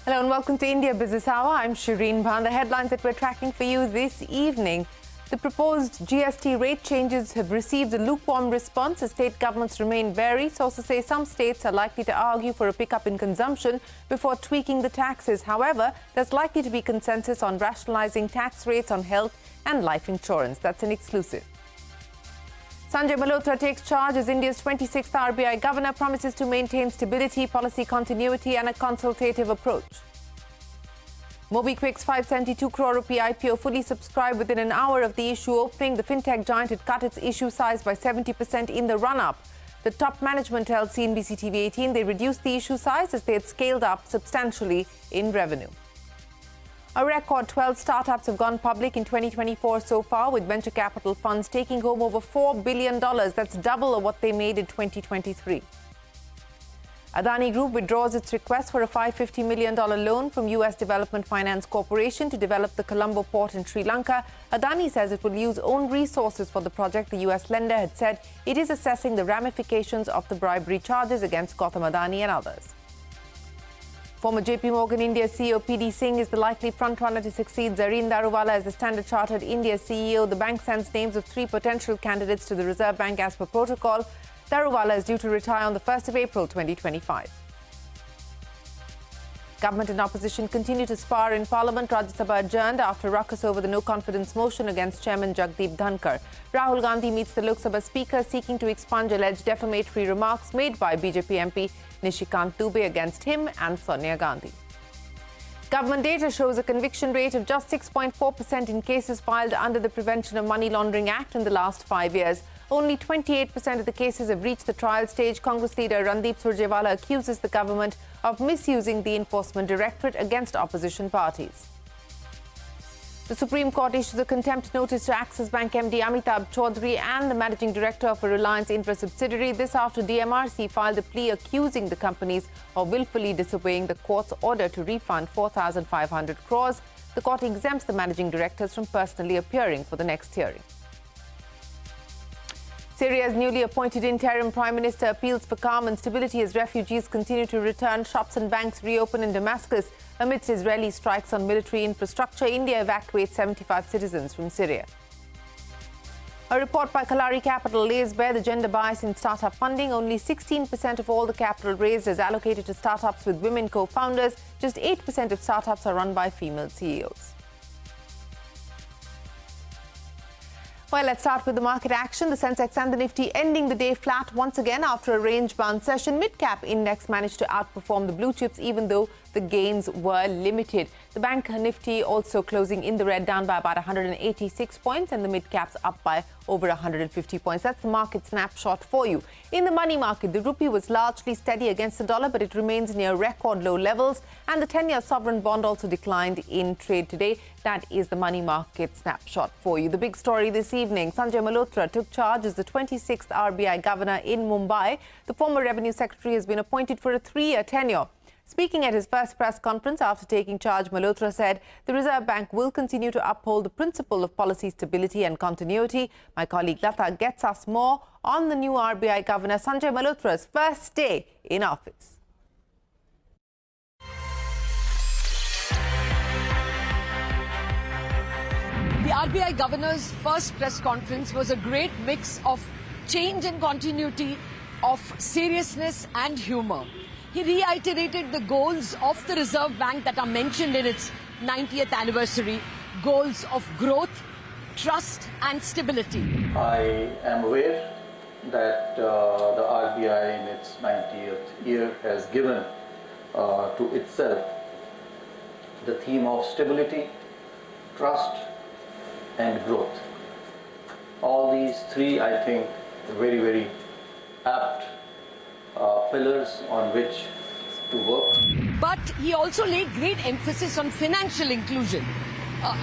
Hello and welcome to India Business Hour. I'm Shireen Bhan. The headlines that we're tracking for you this evening. The proposed GST rate changes have received a lukewarm response as state governments remain wary. Sources say some states are likely to argue for a pickup in consumption before tweaking the taxes. However, there's likely to be consensus on rationalizing tax rates on health and life insurance. That's an exclusive. Sanjay Malhotra takes charge as India's 26th RBI Governor, promises to maintain stability, policy continuity and a consultative approach. MobiKwik's 572 crore rupee IPO fully subscribed within an hour of the issue opening. The fintech giant had cut its issue size by 70% in the run-up. The top management tells CNBC TV 18 they reduced the issue size as they had scaled up substantially in revenue. A record 12 startups have gone public in 2024 so far, with venture capital funds taking home over $4 billion. That's double of what they made in 2023. Adani Group withdraws its request for a $550 million loan from US Development Finance Corporation to develop the Colombo port in Sri Lanka. Adani says it will use own resources for the project. The US lender had said it is assessing the ramifications of the bribery charges against Gautam Adani and others. Former JP Morgan India CEO PD Singh is the likely frontrunner to succeed Zareen Daruvala as the Standard Chartered India CEO. The bank sends names of 3 potential candidates to the Reserve Bank as per protocol. Daruvala is due to retire on the 1st of April 2025. Government and opposition continue to spar in Parliament. Rajya Sabha adjourned after ruckus over the no-confidence motion against Chairman Jagdeep Dhankar. Rahul Gandhi meets the Lok Sabha Speaker seeking to expunge alleged defamatory remarks made by BJP MP Nishikant Dubey against him and Sonia Gandhi. Government data shows a conviction rate of just 6.4% in cases filed under the Prevention of Money Laundering Act in the last 5 years. Only 28% of the cases have reached the trial stage. Congress leader Randeep Surjewala accuses the government of misusing the Enforcement Directorate against opposition parties. The Supreme Court issues a contempt notice to Axis Bank MD Amitabh Chaudhary and the managing director of a Reliance Infra subsidiary. This after DMRC filed a plea accusing the companies of willfully disobeying the court's order to refund 4,500 crores. The court exempts the managing directors from personally appearing for the next hearing. Syria's newly appointed interim prime minister appeals for calm and stability as refugees continue to return. Shops and banks reopen in Damascus amidst Israeli strikes on military infrastructure. India evacuates 75 citizens from Syria. A report by Kalari Capital lays bare the gender bias in startup funding. Only 16% of all the capital raised is allocated to startups with women co-founders. Just 8% of startups are run by female CEOs. Well, let's start with the market action. The Sensex and the Nifty ending the day flat once again after a range-bound session. Mid-cap index managed to outperform the blue chips even though the gains were limited. The bank Nifty also closing in the red, down by about 186 points, and the mid-caps up by over 150 points. That's the market snapshot for you. In the money market, the rupee was largely steady against the dollar, but it remains near record low levels. And the 10-year sovereign bond also declined in trade today. That is the money market snapshot for you. The big story this evening, Sanjay Malhotra took charge as the 26th RBI Governor in Mumbai. The former Revenue Secretary has been appointed for a 3-year tenure. Speaking at his first press conference after taking charge, Malhotra said the Reserve Bank will continue to uphold the principle of policy stability and continuity. My colleague Lata gets us more on the new RBI Governor, Sanjay Malhotra's first day in office. The RBI Governor's first press conference was a great mix of change and continuity, of seriousness and humour. He reiterated the goals of the Reserve Bank that are mentioned in its 90th anniversary, goals of growth, trust and stability. I am aware that the RBI in its 90th year has given to itself the theme of stability, trust and growth. All these three, I think, very, very apt pillars on which to work. But he also laid great emphasis on financial inclusion.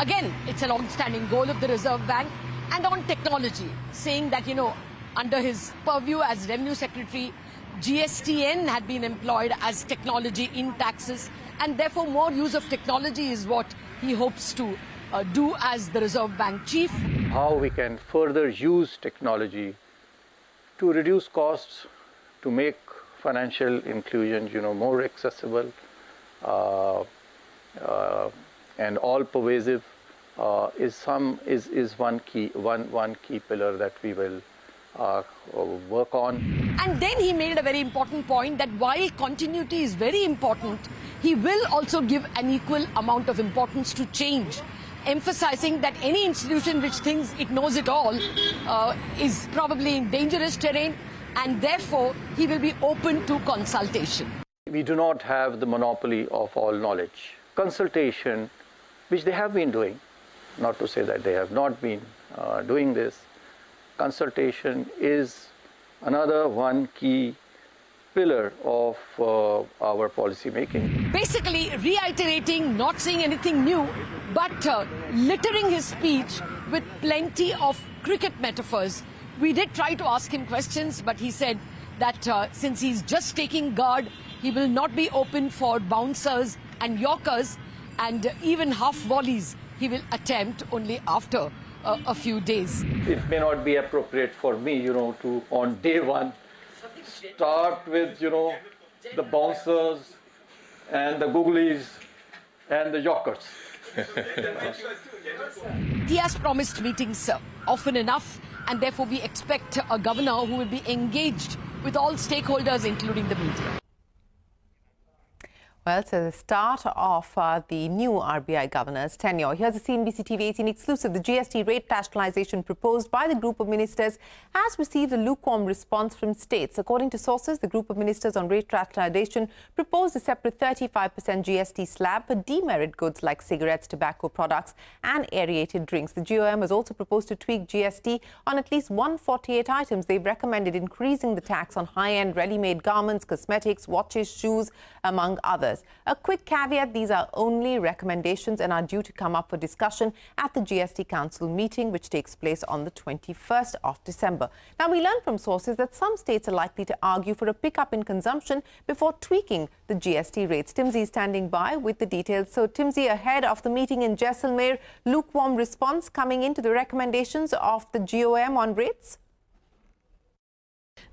Again, it's a long-standing goal of the Reserve Bank, and on technology, saying that, under his purview as Revenue Secretary, GSTN had been employed as technology in taxes, and therefore more use of technology is what he hopes to do as the Reserve Bank Chief. How we can further use technology to reduce costs, to make financial inclusion, more accessible, and all pervasive is one key pillar that we will work on. And then he made a very important point that while continuity is very important, he will also give an equal amount of importance to change, emphasizing that any institution which thinks it knows it all is probably in dangerous terrain, and therefore he will be open to consultation. We do not have the monopoly of all knowledge. Consultation, which they have been doing, not to say that they have not been doing this, consultation is another one key pillar of our policy making. Basically reiterating, not saying anything new, but littering his speech with plenty of cricket metaphors. We did try to ask him questions, but he said that since he's just taking guard, he will not be open for bouncers and yorkers, and even half volleys he will attempt only after a few days. It may not be appropriate for me, to on day one start with, the bouncers and the googlies and the yorkers. He has promised meetings often enough, and therefore we expect a governor who will be engaged with all stakeholders, including the media. Well, so the start of the new RBI governor's tenure. Here's a CNBC TV 18 exclusive. The GST rate rationalization proposed by the group of ministers has received a lukewarm response from states. According to sources, the group of ministers on rate rationalization proposed a separate 35% GST slab for demerit goods like cigarettes, tobacco products and aerated drinks. The GOM has also proposed to tweak GST on at least 148 items. They've recommended increasing the tax on high-end ready-made garments, cosmetics, watches, shoes, among others. A quick caveat, these are only recommendations and are due to come up for discussion at the GST Council meeting, which takes place on the 21st of December. Now, we learned from sources that some states are likely to argue for a pickup in consumption before tweaking the GST rates. Timsy is standing by with the details. So, Timsy, ahead of the meeting in Jaisalmer, lukewarm response coming into the recommendations of the GOM on rates?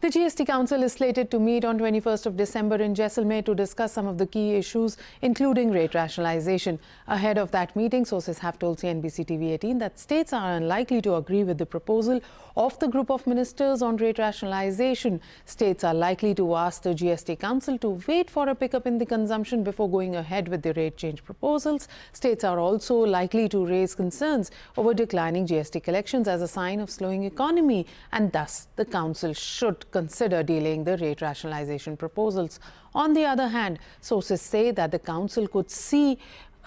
The GST Council is slated to meet on 21st of December in Jaisalmer to discuss some of the key issues, including rate rationalization. Ahead of that meeting, sources have told CNBC TV 18 that states are unlikely to agree with the proposal of the group of ministers on rate rationalization. States are likely to ask the GST Council to wait for a pickup in the consumption before going ahead with the rate change proposals. States are also likely to raise concerns over declining GST collections as a sign of slowing economy, and thus the Council should consider delaying the rate rationalization proposals. On the other hand, sources say that the Council could see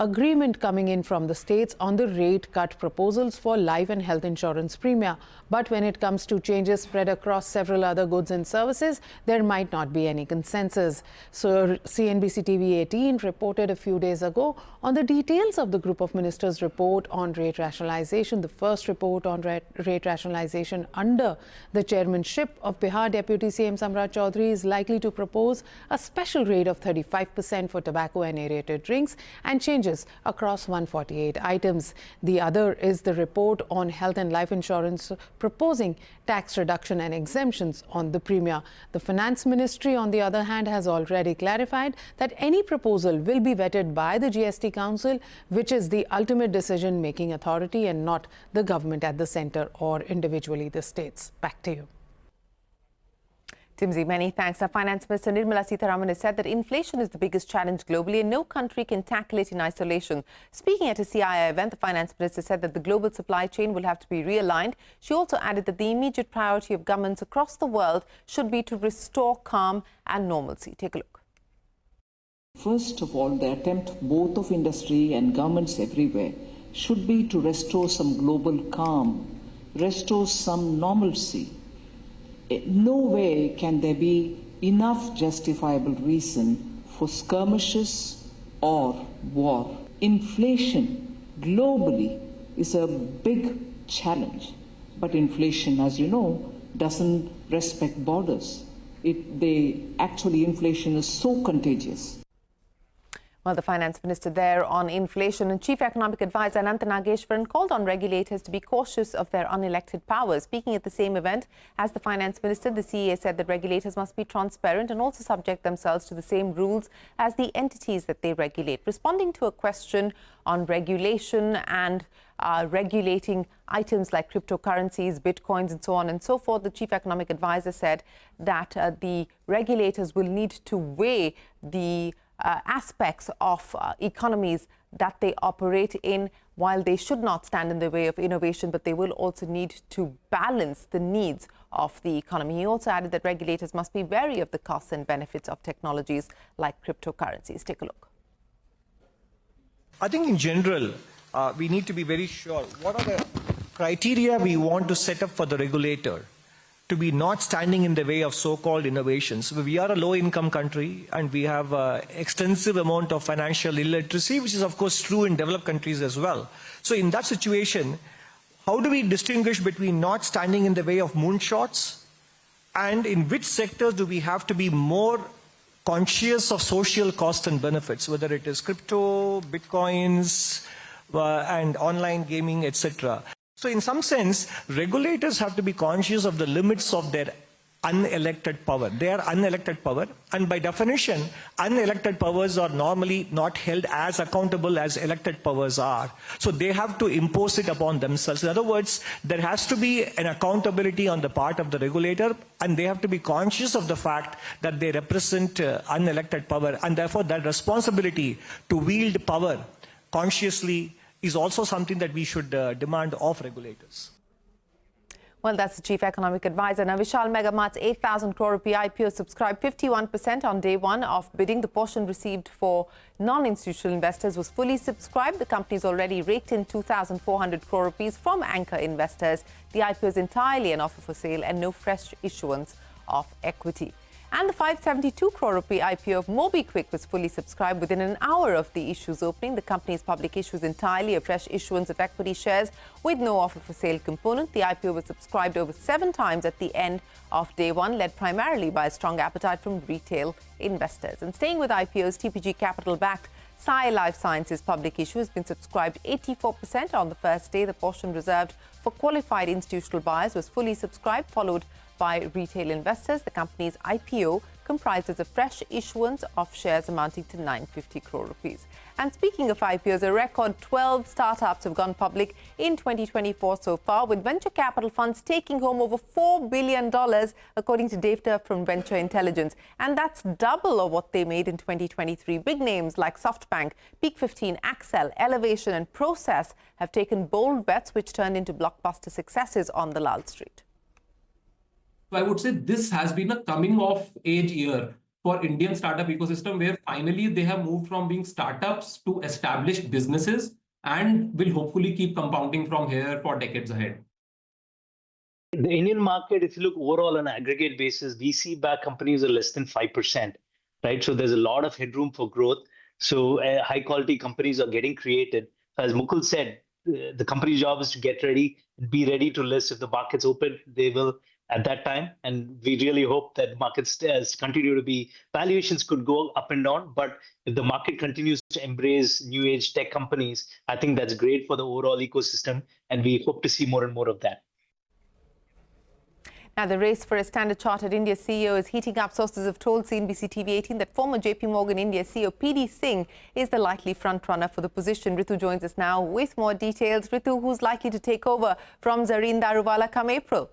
agreement coming in from the states on the rate cut proposals for life and health insurance premia. But when it comes to changes spread across several other goods and services, there might not be any consensus. So CNBC TV 18 reported a few days ago on the details of the group of ministers' report on rate rationalization. The first report on rate rationalization under the chairmanship of Bihar Deputy CM Samrat Chaudhary is likely to propose a special rate of 35% for tobacco and aerated drinks and changes across 148 items. The other is the report on health and life insurance proposing tax reduction and exemptions on the premia. The Finance Ministry, on the other hand, has already clarified that any proposal will be vetted by the GST Council, which is the ultimate decision-making authority and not the government at the centre or individually the states. Back to you. Timsy, many thanks. Our Finance Minister Nirmala Sitharaman has said that inflation is the biggest challenge globally and no country can tackle it in isolation. Speaking at a CII event, the Finance Minister said that the global supply chain will have to be realigned. She also added that the immediate priority of governments across the world should be to restore calm and normalcy. Take a look. First of all, the attempt both of industry and governments everywhere should be to restore some global calm, restore some normalcy. No way can there be enough justifiable reason for skirmishes or war. Inflation globally is a big challenge, but inflation, as you know, doesn't respect borders. Inflation is so contagious. Well, the finance minister there on inflation and chief economic advisor Anantha Nageshwaran called on regulators to be cautious of their unelected powers. Speaking at the same event as the finance minister, the CEA said that regulators must be transparent and also subject themselves to the same rules as the entities that they regulate. Responding to a question on regulation and regulating items like cryptocurrencies, bitcoins and so on and so forth, the chief economic advisor said that the regulators will need to weigh the aspects of economies that they operate in. While they should not stand in the way of innovation, but they will also need to balance the needs of the economy. He also added that regulators must be wary of the costs and benefits of technologies like cryptocurrencies. Take a look. I think in general, we need to be very sure what are the criteria we want to set up for the regulator to be not standing in the way of so-called innovations. We are a low-income country and we have an extensive amount of financial illiteracy, which is of course true in developed countries as well. So in that situation, how do we distinguish between not standing in the way of moonshots and in which sectors do we have to be more conscious of social costs and benefits, whether it is crypto, bitcoins, and online gaming, etc. So in some sense, regulators have to be conscious of the limits of their unelected power. They are unelected power, and by definition, unelected powers are normally not held as accountable as elected powers are. So they have to impose it upon themselves. In other words, there has to be an accountability on the part of the regulator, and they have to be conscious of the fact that they represent unelected power, and therefore that responsibility to wield power consciously is also something that we should demand of regulators. Well, that's the chief economic advisor. Now, Vishal Mega Mart's 8,000 crore rupee IPO subscribed 51% on day one of bidding. The portion received for non-institutional investors was fully subscribed. The company's already raked in 2,400 crore rupees from anchor investors. The IPO is entirely an offer for sale and no fresh issuance of equity. And the 572 crore rupee IPO of MobiKwik was fully subscribed within an hour of the issue's opening. The company's public issue is entirely a fresh issuance of equity shares with no offer for sale component. The IPO was subscribed over 7 times at the end of day one, led primarily by a strong appetite from retail investors. And staying with IPOs, TPG Capital-backed Sai Life Sciences public issue has been subscribed 84% on the first day. The portion reserved for qualified institutional buyers was fully subscribed, followed by retail investors. The company's IPO comprises a fresh issuance of shares amounting to 950 crore rupees. And speaking of IPOs, a record 12 startups have gone public in 2024 so far, with venture capital funds taking home over $4 billion, according to data from Venture Intelligence. And that's double of what they made in 2023. Big names like SoftBank, Peak 15, Accel, Elevation and Process have taken bold bets which turned into blockbuster successes on the Lal Street. So I would say this has been a coming of age year for Indian startup ecosystem, where finally they have moved from being startups to established businesses and will hopefully keep compounding from here for decades ahead. The Indian market, if you look overall on an aggregate basis, VC-backed companies are less than 5%, right? So there's a lot of headroom for growth. So high-quality companies are getting created. As Mukul said, the company's job is to get ready, be ready to list. If the market's open, they will at that time. And we really hope that markets continue to be, valuations could go up and down, but if the market continues to embrace new age tech companies, I think that's great for the overall ecosystem. And we hope to see more and more of that. Now, the race for a Standard Chartered India CEO is heating up. Sources have told CNBC TV 18 that former JP Morgan India CEO PD Singh is the likely frontrunner for the position. Ritu joins us now with more details. Ritu, who's likely to take over from Zareen Daruwala come April?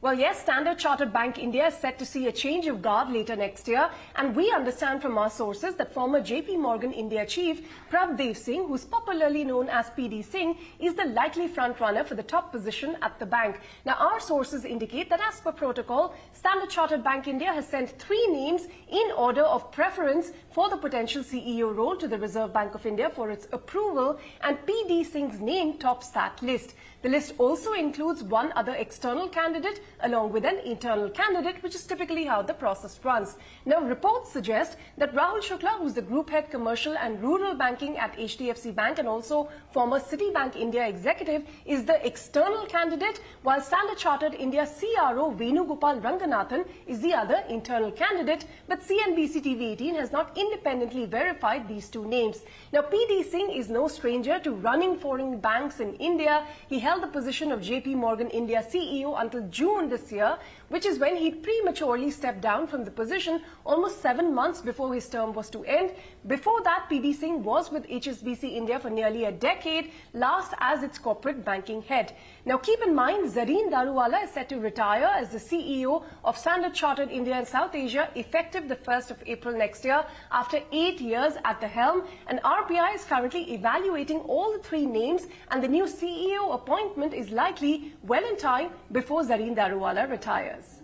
Well, yes, Standard Chartered Bank India is set to see a change of guard later next year. And we understand from our sources that former JP Morgan India chief Prabdev Singh, who's popularly known as PD Singh, is the likely frontrunner for the top position at the bank. Now, our sources indicate that as per protocol, Standard Chartered Bank India has sent 3 names in order of preference for the potential CEO role to the Reserve Bank of India for its approval, and PD Singh's name tops that list. The list also includes one other external candidate along with an internal candidate, which is typically how the process runs. Now, reports suggest that Rahul Shukla, who's the Group Head Commercial and Rural Banking at HDFC Bank and also former Citibank India executive, is the external candidate, while Standard Chartered India CRO Venugopal Ranganathan is the other internal candidate. But CNBC TV18 has not independently verified these two names. Now, PD Singh is no stranger to running foreign banks in India. He held the position of JP Morgan India CEO until June this year, which is when he prematurely stepped down from the position almost 7 months before his term was to end. Before that, PD Singh was with HSBC India for nearly a decade, last as its corporate banking head. Now, keep in mind, Zareen Daruwala is set to retire as the CEO of Standard Chartered India and South Asia effective the 1st of April next year after 8 years at the helm. And RBI is currently evaluating all the three names, and the new CEO appointment is likely well in time before Zareen Daruwala retires.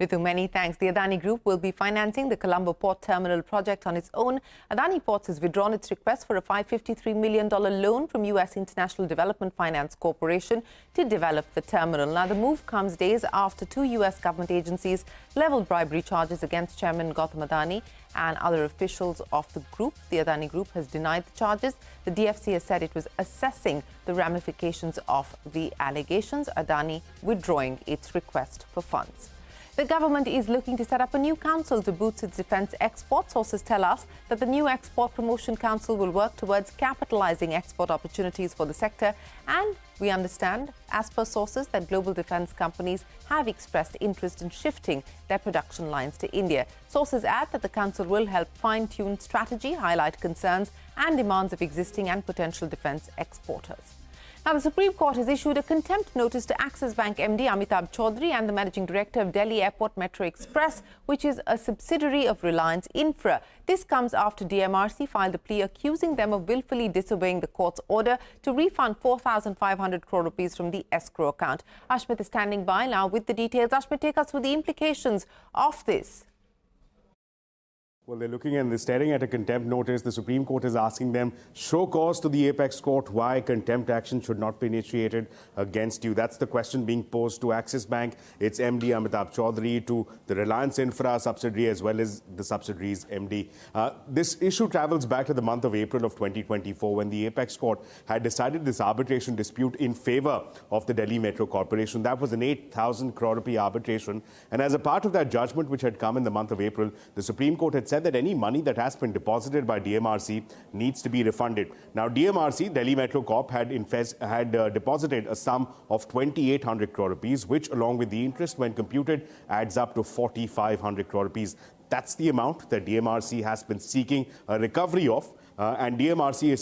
Ritu, many thanks. The Adani Group will be financing the Colombo Port Terminal project on its own. Adani Ports has withdrawn its request for a $553 million loan from U.S. International Development Finance Corporation to develop the terminal. Now, the move comes days after two U.S. government agencies leveled bribery charges against Chairman Gautam Adani and other officials of the group. The Adani Group has denied the charges. The DFC has said it was assessing the ramifications of the allegations, Adani withdrawing its request for funds. The government is looking to set up a new council to boost its defence export. Sources tell us that the new Export Promotion Council will work towards capitalising export opportunities for the sector. And we understand, as per sources, that global defence companies have expressed interest in shifting their production lines to India. Sources add that the council will help fine-tune strategy, highlight concerns and demands of existing and potential defence exporters. Now, the Supreme Court has issued a contempt notice to Axis Bank MD Amitabh Chaudhary and the Managing Director of Delhi Airport Metro Express, which is a subsidiary of Reliance Infra. This comes after DMRC filed a plea accusing them of willfully disobeying the court's order to refund 4,500 crore rupees from the escrow account. Ashmit is standing by now with the details. Ashmit, take us through the implications of this. Well, they're looking and they're staring at a contempt notice. The Supreme Court is asking them, show cause to the apex court why contempt action should not be initiated against you. That's the question being posed to Axis Bank, its MD Amitabh Chaudhary, to the Reliance Infra subsidiary as well as the subsidiary's MD. This issue travels back to the month of April of 2024 when the apex court had decided this arbitration dispute in favor of the Delhi Metro Corporation. That was an 8,000 crore rupee arbitration. And as a part of that judgment which had come in the month of April, the Supreme Court had said that any money that has been deposited by DMRC needs to be refunded. Now, DMRC, Delhi Metro Corp, had deposited a sum of 2,800 crore rupees, which, along with the interest when computed, adds up to 4,500 crore rupees. That's the amount that DMRC has been seeking a recovery of. And DMRC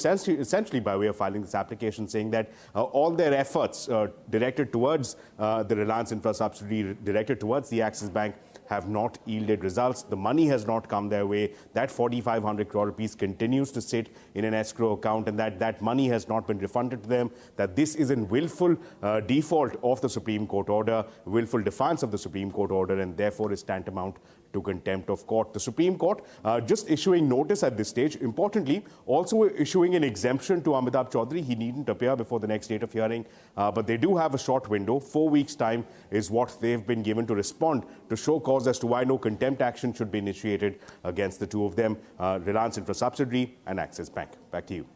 essentially by way of filing this application saying that all their efforts directed towards the Reliance Infra subsidiary, directed towards the Axis Bank, have not yielded results. The money has not come their way. That 4,500 crore rupees continues to sit in an escrow account, and that money has not been refunded to them. That this is in willful default of the Supreme Court order, willful defiance of the Supreme Court order, and therefore is tantamount to contempt of court. The Supreme Court just issuing notice at this stage. Importantly, also issuing an exemption to Amitabh Chaudhary. He needn't appear before the next date of hearing, but they do have a short window. 4 weeks' time is what they've been given to respond to show cause as to why no contempt action should be initiated against the two of them, Reliance Infra subsidiary and Axis Bank. Back to you.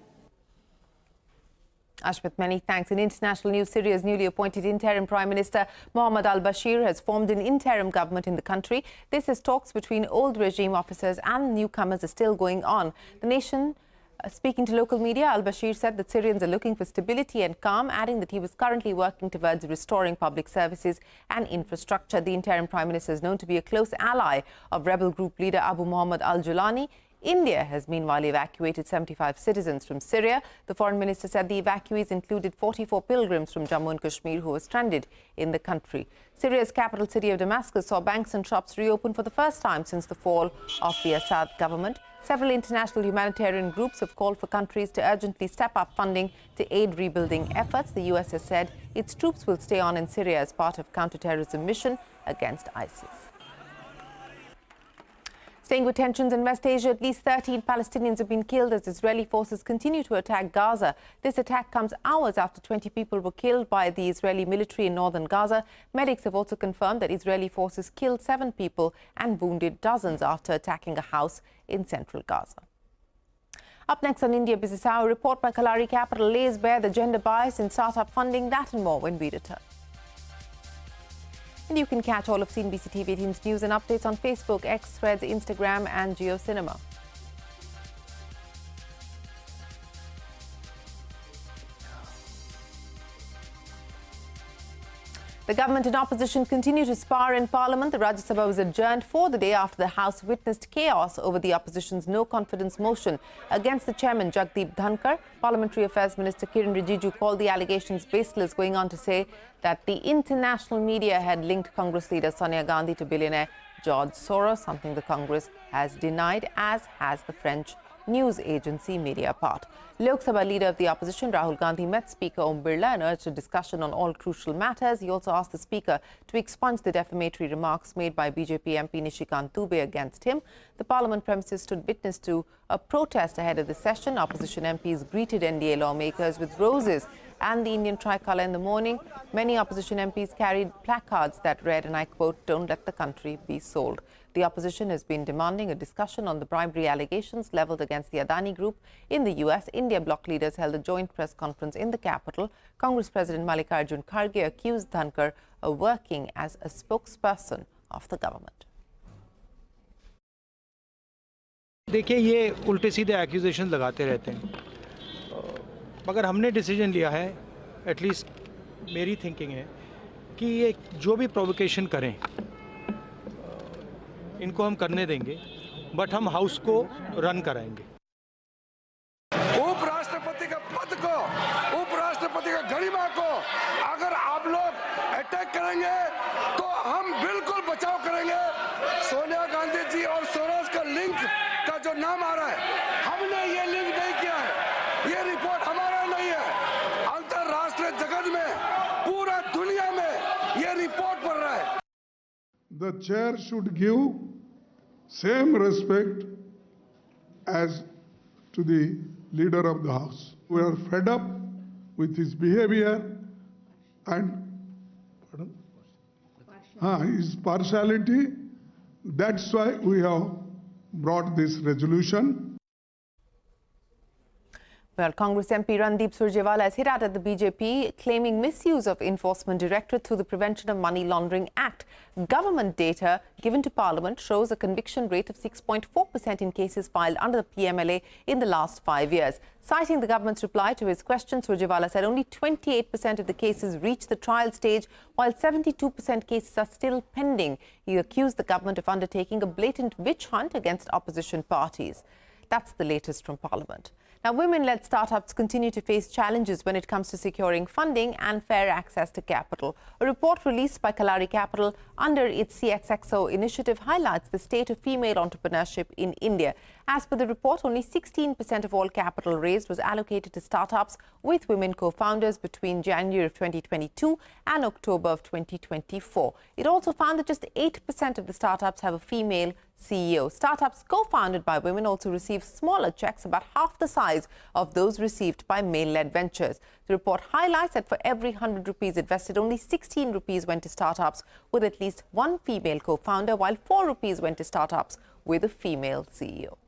Ashmit, many thanks. In international news, Syria's newly appointed interim Prime Minister Mohammed al-Bashir has formed an interim government in the country. This is talks between old regime officers and newcomers are still going on. The nation, speaking to local media, al-Bashir said that Syrians are looking for stability and calm, adding that he was currently working towards restoring public services and infrastructure. The interim Prime Minister is known to be a close ally of rebel group leader Abu Muhammad al-Julani. India has meanwhile evacuated 75 citizens from Syria. The foreign minister said the evacuees included 44 pilgrims from Jammu and Kashmir who were stranded in the country. Syria's capital city of Damascus saw banks and shops reopen for the first time since the fall of the Assad government. Several international humanitarian groups have called for countries to urgently step up funding to aid rebuilding efforts. The US has said its troops will stay on in Syria as part of counter-terrorism mission against ISIS. Staying with tensions in West Asia, at least 13 Palestinians have been killed as Israeli forces continue to attack Gaza. This attack comes hours after 20 people were killed by the Israeli military in northern Gaza. Medics have also confirmed that Israeli forces killed 7 people and wounded dozens after attacking a house in central Gaza. Up next on India Business Hour, a report by Kalari Capital lays bare the gender bias in startup funding. That and more when we return. And you can catch all of CNBC TV 18's news and updates on Facebook, X, Threads, Instagram and JioCinema. The government and opposition continue to spar in Parliament. The Rajya Sabha was adjourned for the day after the House witnessed chaos over the opposition's no-confidence motion against the chairman, Jagdeep Dhankar. Parliamentary Affairs Minister Kiran Rijiju called the allegations baseless, going on to say that the international media had linked Congress leader Sonia Gandhi to billionaire George Soros, something the Congress has denied, as has the French news agency Mediapart. Lok Sabha leader of the opposition Rahul Gandhi met Speaker Om Birla and urged a discussion on all crucial matters. He also asked the Speaker to expunge the defamatory remarks made by BJP MP Nishikant Dubey against him. The Parliament premises stood witness to a protest ahead of the session. Opposition MPs greeted NDA lawmakers with roses and the Indian tricolour in the morning. Many opposition MPs carried placards that read, and I quote, "Don't let the country be sold." The opposition has been demanding a discussion on the bribery allegations levelled against the Adani group in the US. India bloc leaders held a joint press conference in the capital. Congress President Mallikarjun Kharge accused Dhankar of working as a spokesperson of the government. देखिए, ये उल्टे सीधे accusation लगाते रहते हैं, मगर हमने decision लिया है, एटलीस्ट मेरी थिंकिंग है कि ये जो भी प्रोवोकेशन करें इनको हम करने देंगे, बट हम हाउस को रन कराएंगे। उपराष्ट्रपति का पद को, उपराष्ट्रपति का गरिमा को अगर आप लोग अटैक करेंगे तो हम बिल्कुल बचाव करेंगे। सोनिया गांधी जी और सोरोस का लिंक का जो नाम आ रहा है, हमने ये लिंक नहीं किया है, ये रिपोर्ट हमारा नहीं है, अंतरराष्ट्रीय जगत में, पूरा दुनिया में ये रिपोर्ट पढ़ रहा है। The chair should give same respect as to the leader of the house. We are fed up with his behavior and his partiality. That's why we have brought this resolution. Well, Congress MP Randeep Surjewala has hit out at the BJP, claiming misuse of Enforcement Directorate through the Prevention of Money Laundering Act. Government data given to Parliament shows a conviction rate of 6.4% in cases filed under the PMLA in the last 5 years. Citing the government's reply to his question, Surjewala said only 28% of the cases reach the trial stage, while 72% cases are still pending. He accused the government of undertaking a blatant witch hunt against opposition parties. That's the latest from Parliament. Now, women-led startups continue to face challenges when it comes to securing funding and fair access to capital. A report released by Kalari Capital under its CXXO initiative highlights the state of female entrepreneurship in India. As per the report, only 16% of all capital raised was allocated to startups with women co-founders between January of 2022 and October of 2024. It also found that just 8% of the startups have a female CEO. Startups co-founded by women also receive smaller checks, about half the size of those received by male-led ventures. The report highlights that for every 100 rupees invested, only 16 rupees went to startups with at least one female co-founder, while 4 rupees went to startups with a female CEO.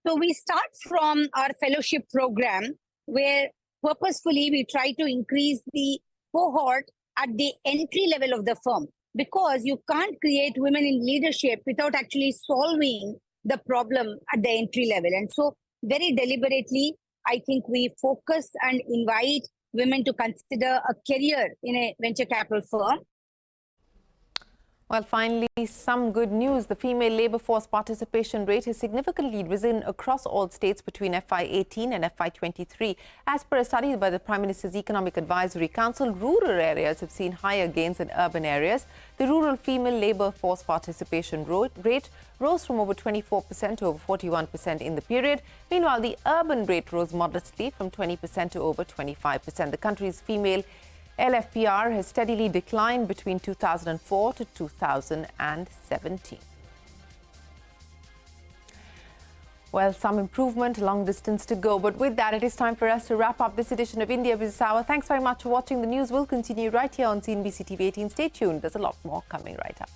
So we start from our fellowship program, where purposefully we try to increase the cohort at the entry level of the firm, because you can't create women in leadership without actually solving the problem at the entry level. And so very deliberately, I think we focus and invite women to consider a career in a venture capital firm. Well, finally, some good news. The female labour force participation rate has significantly risen across all states between FY18 and FY23. As per a study by the Prime Minister's Economic Advisory Council, rural areas have seen higher gains than urban areas. The rural female labour force participation rate rose from over 24% to over 41% in the period. Meanwhile, the urban rate rose modestly from 20% to over 25%. The country's female LFPR has steadily declined between 2004 to 2017. Well, some improvement, a long distance to go. But with that, it is time for us to wrap up this edition of India Business Hour. Thanks very much for watching. The news will continue right here on CNBC TV 18. Stay tuned. There's a lot more coming right up.